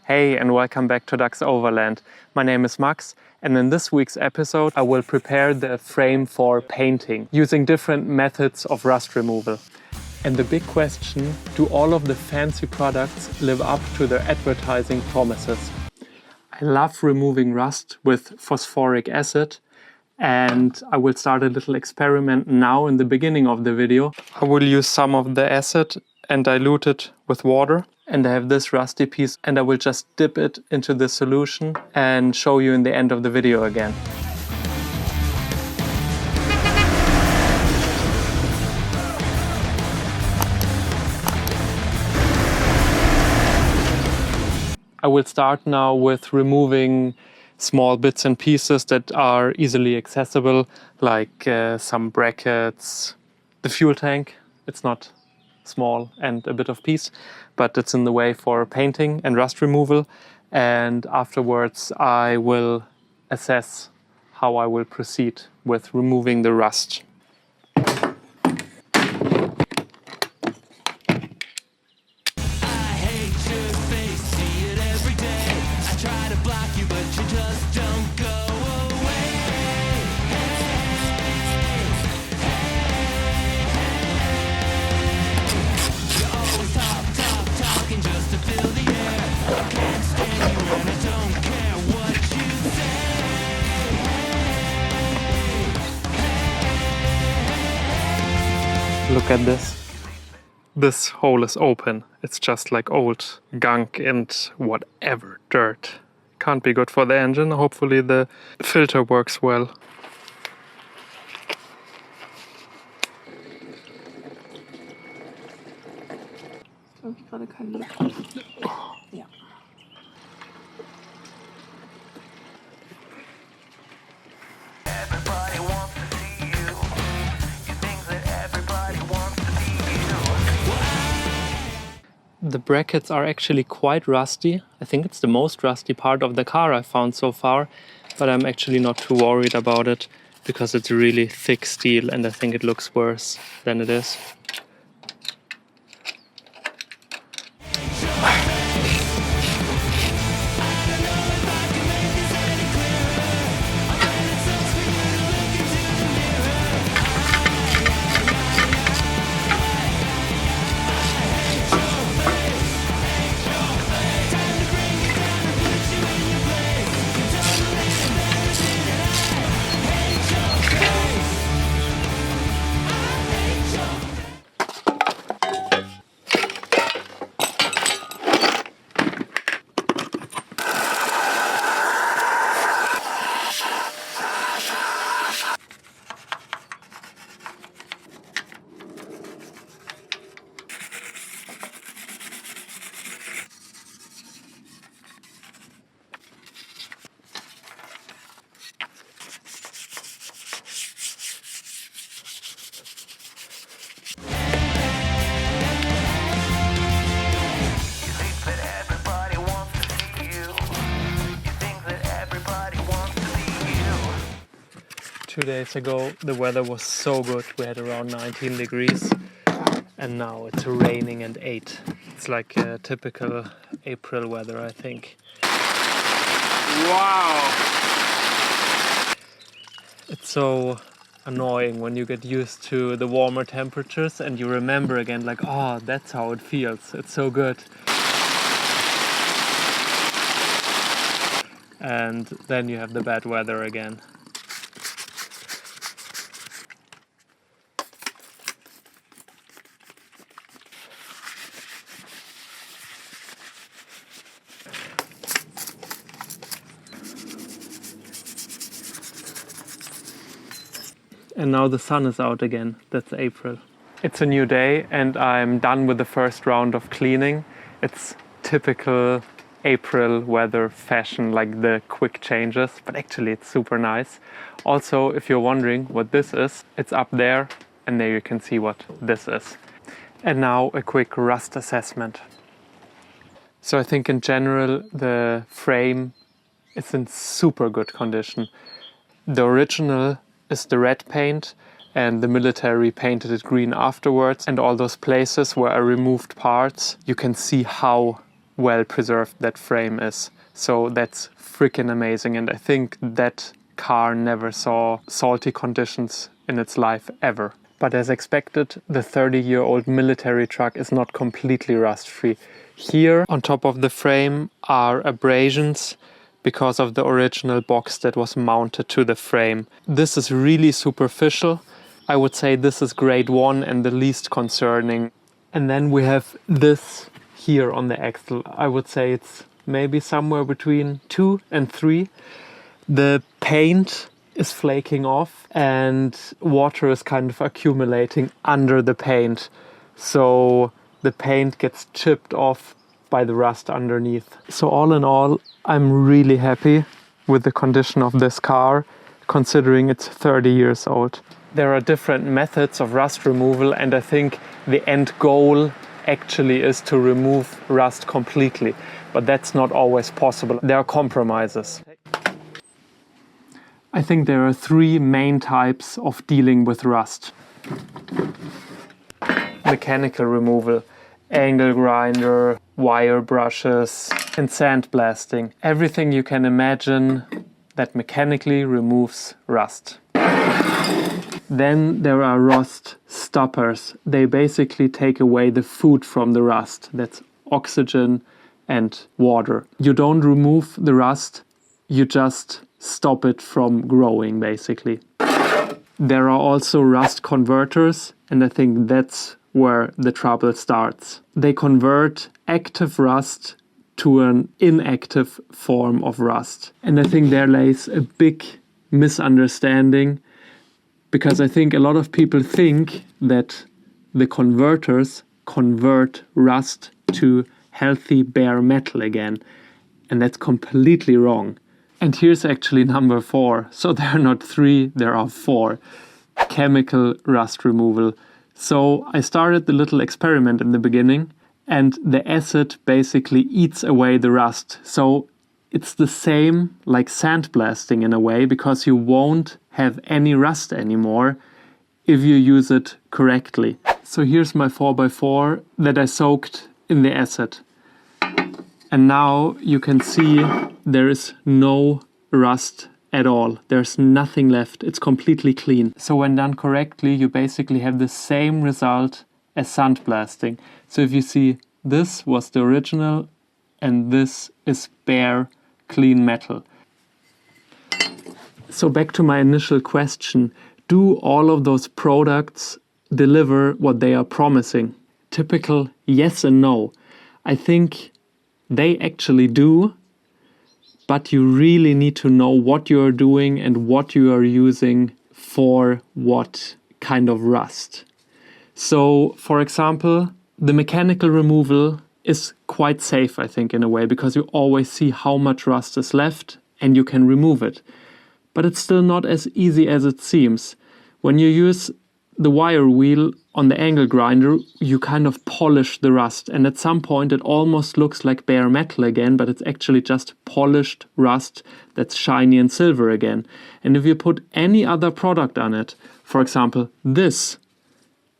Hey and welcome back to Dax.Overland. My name is Max and in this week's episode I will prepare the frame for painting using different methods of rust removal. And the big question, do all of the fancy products live up to their advertising promises? I love removing rust with phosphoric acid and I will start a little experiment now in the beginning of the video. I will use some of the acid and dilute it with water. And I have this rusty piece and I will just dip it into the solution and show you in the end of the video again. I will start now with removing small bits and pieces that are easily accessible, like some brackets, the fuel tank. It's not small and a bit of piece, but it's in the way for painting and rust removal. And afterwards I will assess how I will proceed with removing the rust. Look at this. This hole is open. It's just like old gunk and whatever, dirt. Can't be good for the engine. Hopefully the filter works well. So ich gerade keinen Blick. Ja. The brackets are actually quite rusty. I think it's the most rusty part of the car I found so far, but I'm actually not too worried about it because it's really thick steel and I think it looks worse than it is. Two days ago the weather was so good, we had around 19 degrees and now it's raining and 8. It's like a typical April weather, I think. Wow! It's so annoying when you get used to the warmer temperatures and you remember again like, oh, that's how it feels, it's so good. And then you have the bad weather again. And now the sun is out again. That's April. It's a new day and I'm done with the first round of cleaning. It's typical April weather fashion, like the quick changes, but actually it's super nice. Also, if you're wondering what this is, it's up there and there you can see what this is. And now a quick rust assessment. So I think in general the frame is in super good condition. The original is the red paint and the military painted it green afterwards, and all those places where I removed parts, you can see how well preserved that frame is. So that's freaking amazing, and I think that car never saw salty conditions in its life ever. But as expected, the 30-year-old military truck is not completely rust-free. Here on top of the frame are abrasions because of the original box that was mounted to the frame. This is really superficial. I would say this is grade 1 and the least concerning. And then we have this here on the axle. I would say it's maybe somewhere between 2 and 3. The paint is flaking off and water is kind of accumulating under the paint. So the paint gets chipped off by the rust underneath. So all in all, I'm really happy with the condition of this car, considering it's 30 years old. There are different methods of rust removal, and I think the end goal actually is to remove rust completely. But that's not always possible. There are compromises. I think there are 3 main types of dealing with rust. Mechanical removal, angle grinder, wire brushes, and sandblasting. Everything you can imagine that mechanically removes rust. Then there are rust stoppers. They basically take away the food from the rust. That's oxygen and water. You don't remove the rust, you just stop it from growing, basically. There are also rust converters, and I think that's where the trouble starts. They convert active rust to an inactive form of rust. And I think there lays a big misunderstanding, because I think a lot of people think that the converters convert rust to healthy bare metal again. And that's completely wrong. And here's actually number 4. So there are not 3, there are 4. Chemical rust removal. So I started the little experiment in the beginning, and the acid basically eats away the rust. So it's the same like sandblasting in a way, because you won't have any rust anymore if you use it correctly. So here's my 4x4 that I soaked in the acid. And now you can see there is no rust at all. There's nothing left. It's completely clean. So when done correctly, you basically have the same result as sandblasting. So if you see, this was the original and this is bare, clean metal. So back to my initial question, do all of those products deliver what they are promising? Typical yes and no. I think they actually do, but you really need to know what you are doing and what you are using for what kind of rust. So, for example, the mechanical removal is quite safe, I think, in a way, because you always see how much rust is left and you can remove it. But it's still not as easy as it seems. When you use the wire wheel on the angle grinder, you kind of polish the rust, and at some point it almost looks like bare metal again, but it's actually just polished rust that's shiny and silver again. And if you put any other product on it, for example this,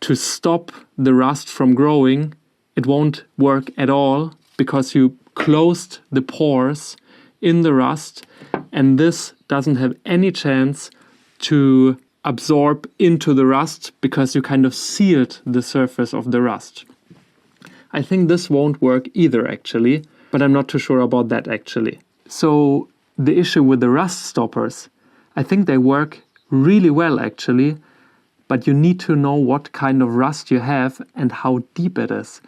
to stop the rust from growing, it won't work at all, because you closed the pores in the rust, and this doesn't have any chance to absorb into the rust, because you kind of sealed the surface of the rust. I think this won't work either, actually, but I'm not too sure about that, actually. So the issue with the rust stoppers, I think they work really well, actually, but you need to know what kind of rust you have and how deep it is.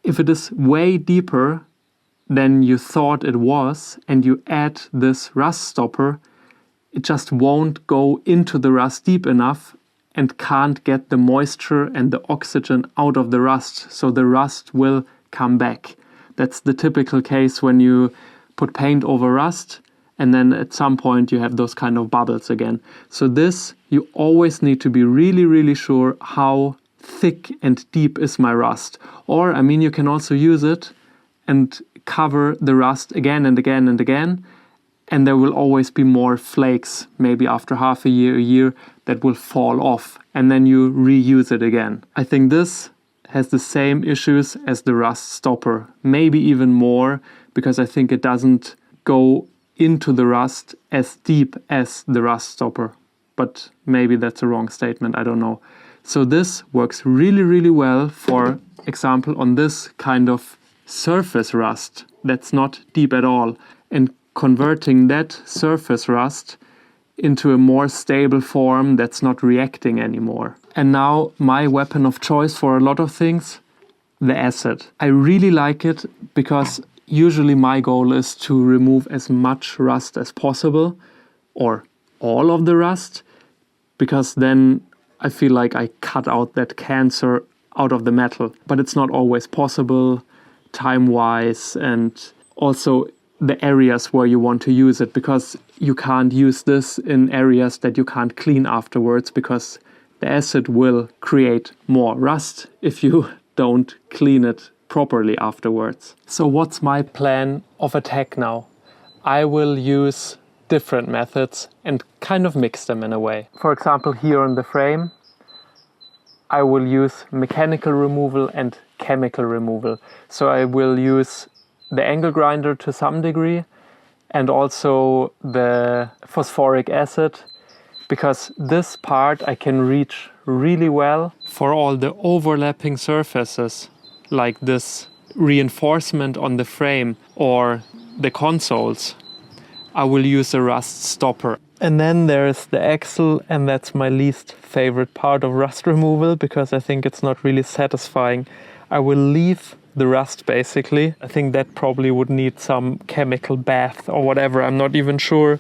If it is way deeper than you thought it was, and you add this rust stopper, it just won't go into the rust deep enough and can't get the moisture and the oxygen out of the rust, so the rust will come back. That's the typical case when you put paint over rust, and then at some point you have those kind of bubbles again. So this, you always need to be really, really sure how thick and deep is my rust. Or, I mean, you can also use it and cover the rust again and again and again, and there will always be more flakes, maybe after half a year, that will fall off, and then you reuse it again. I think this has the same issues as the rust stopper, maybe even more, because I think it doesn't go into the rust as deep as the rust stopper. But maybe that's a wrong statement, I don't know. So this works really, really well, for example, on this kind of surface rust that's not deep at all, and converting that surface rust into a more stable form that's not reacting anymore. And now my weapon of choice for a lot of things, the acid. I really like it because usually my goal is to remove as much rust as possible, or all of the rust, because then I feel like I cut out that cancer out of the metal. But it's not always possible time-wise, and also the areas where you want to use it, because you can't use this in areas that you can't clean afterwards, because the acid will create more rust if you don't clean it properly afterwards. So what's my plan of attack now? I will use different methods and kind of mix them in a way. For example, here on the frame, I will use mechanical removal and chemical removal. So I will use the angle grinder to some degree, and also the phosphoric acid, because this part I can reach really well. For all the overlapping surfaces, like this reinforcement on the frame or the consoles, I will use a rust stopper. And then there's the axle, and that's my least favorite part of rust removal, because I think it's not really satisfying. I will leave the rust basically. I think that probably would need some chemical bath or whatever. I'm not even sure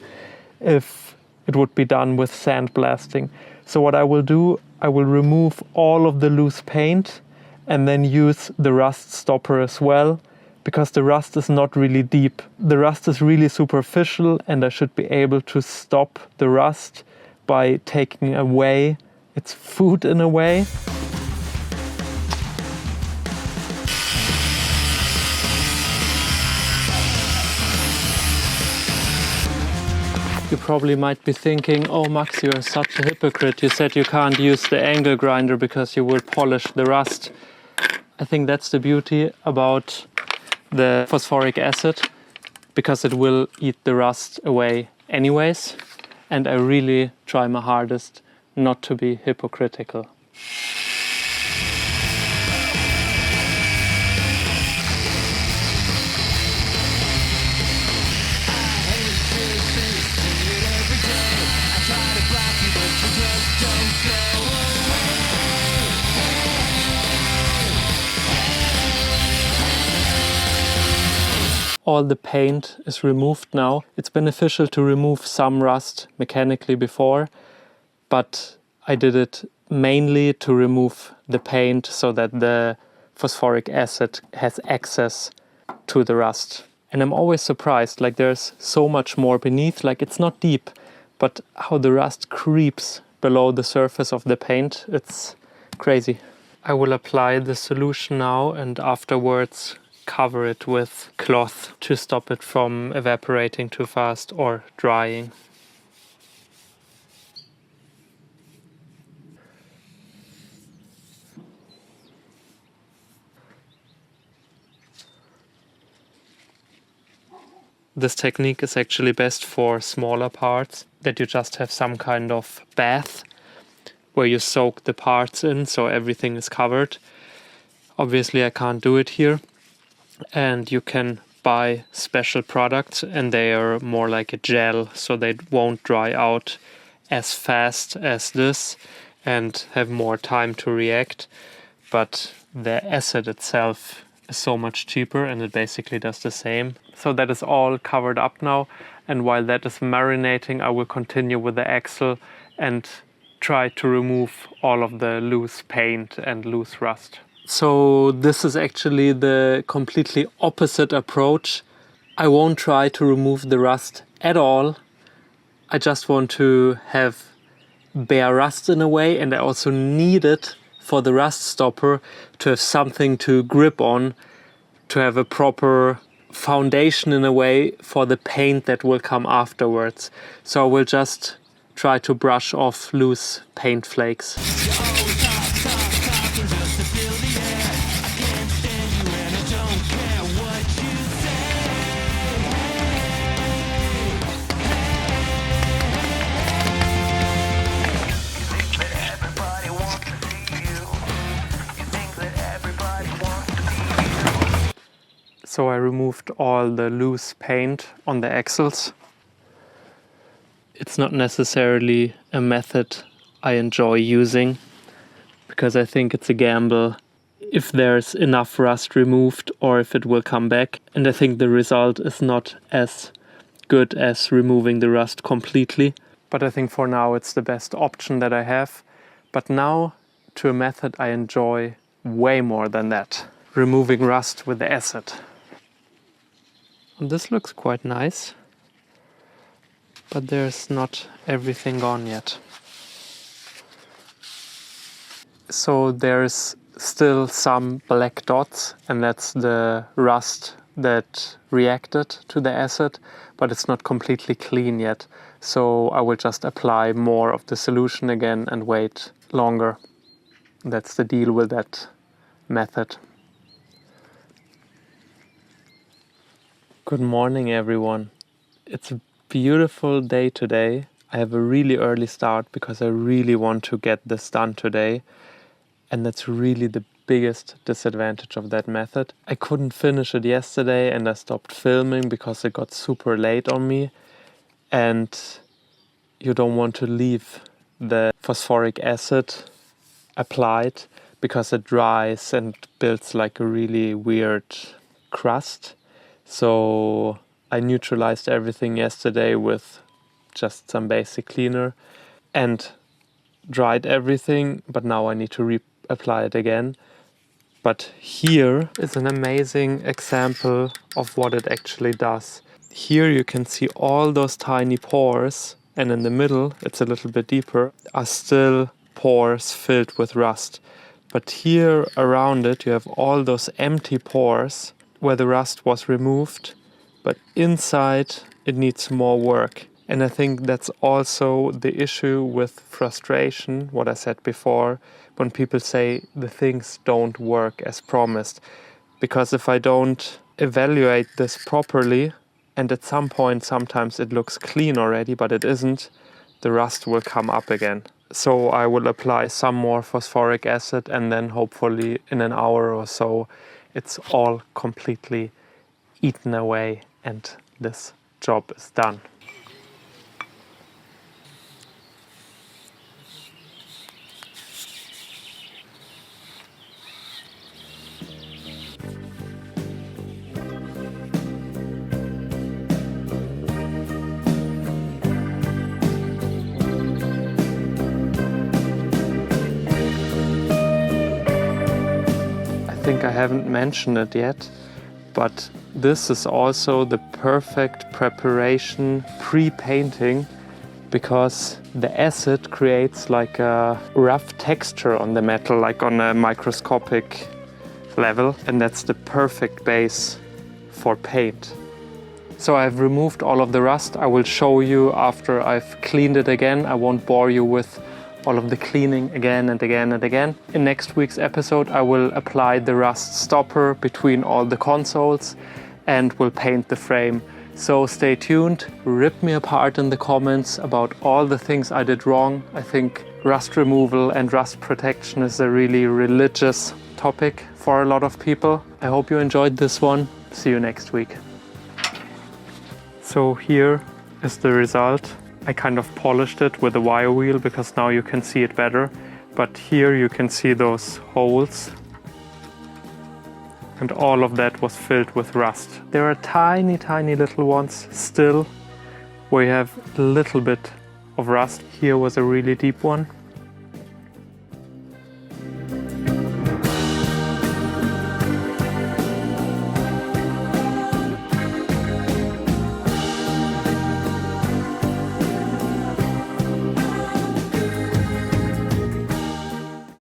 if it would be done with sandblasting. So what I will do, I will remove all of the loose paint and then use the rust stopper as well, because the rust is not really deep. The rust is really superficial, and I should be able to stop the rust by taking away its food in a way. You probably might be thinking, oh Max, you are such a hypocrite. You said you can't use the angle grinder because you will polish the rust. I think that's the beauty about the phosphoric acid, because it will eat the rust away anyways. And I really try my hardest not to be hypocritical. All the paint is removed now. It's beneficial to remove some rust mechanically before, but I did it mainly to remove the paint so that the phosphoric acid has access to the rust. And I'm always surprised, like there's so much more beneath, like it's not deep, but how the rust creeps below the surface of the paint, it's crazy. I will apply the solution now and afterwards cover it with cloth to stop it from evaporating too fast or drying. This technique is actually best for smaller parts, that you just have some kind of bath where you soak the parts in so everything is covered. Obviously I can't do it here. And you can buy special products, and they are more like a gel, so they won't dry out as fast as this and have more time to react. But the acid itself is so much cheaper, and it basically does the same. So that is all covered up now, and while that is marinating, I will continue with the axle and try to remove all of the loose paint and loose rust. So this is actually the completely opposite approach. I won't try to remove the rust at all. I just want to have bare rust in a way, and I also need it for the rust stopper to have something to grip on, to have a proper foundation in a way for the paint that will come afterwards. So I will just try to brush off loose paint flakes. So I removed all the loose paint on the axles. It's not necessarily a method I enjoy using, because I think it's a gamble if there's enough rust removed or if it will come back. And I think the result is not as good as removing the rust completely. But I think for now it's the best option that I have. But now to a method I enjoy way more than that. Removing rust with the acid. And this looks quite nice. But there's not everything gone yet. So there's still some black dots, and that's the rust that reacted to the acid, but it's not completely clean yet. So I will just apply more of the solution again and wait longer. That's the deal with that method. Good morning, everyone. It's a beautiful day today. I have a really early start because I really want to get this done today. And that's really the biggest disadvantage of that method. I couldn't finish it yesterday and I stopped filming because it got super late on me. And you don't want to leave the phosphoric acid applied because it dries and builds like a really weird crust. So I neutralized everything yesterday with just some basic cleaner and dried everything, but now I need to reapply it again. But here is an amazing example of what it actually does. Here you can see all those tiny pores, and in the middle, it's a little bit deeper, are still pores filled with rust. But here around it you have all those empty pores where the rust was removed, but inside it needs more work. And I think that's also the issue with frustration, what I said before, when people say the things don't work as promised. Because if I don't evaluate this properly, and at some point sometimes it looks clean already, but it isn't, the rust will come up again. So I will apply some more phosphoric acid, and then hopefully in an hour or so it's all completely eaten away and this job is done. I think I haven't mentioned it yet, but this is also the perfect preparation pre-painting, because the acid creates like a rough texture on the metal, like on a microscopic level, and that's the perfect base for paint. So I've removed all of the rust. I will show you after I've cleaned it again. I won't bore you with all of the cleaning again and again and again. In next week's episode I will apply the rust stopper between all the consoles and will paint the frame. So stay tuned, rip me apart in the comments about all the things I did wrong. I think rust removal and rust protection is a really religious topic for a lot of people. I hope you enjoyed this one. See you next week. So here is the result. I kind of polished it with a wire wheel because now you can see it better. But here you can see those holes. And all of that was filled with rust. There are tiny, tiny little ones still where you have a little bit of rust. Here was a really deep one.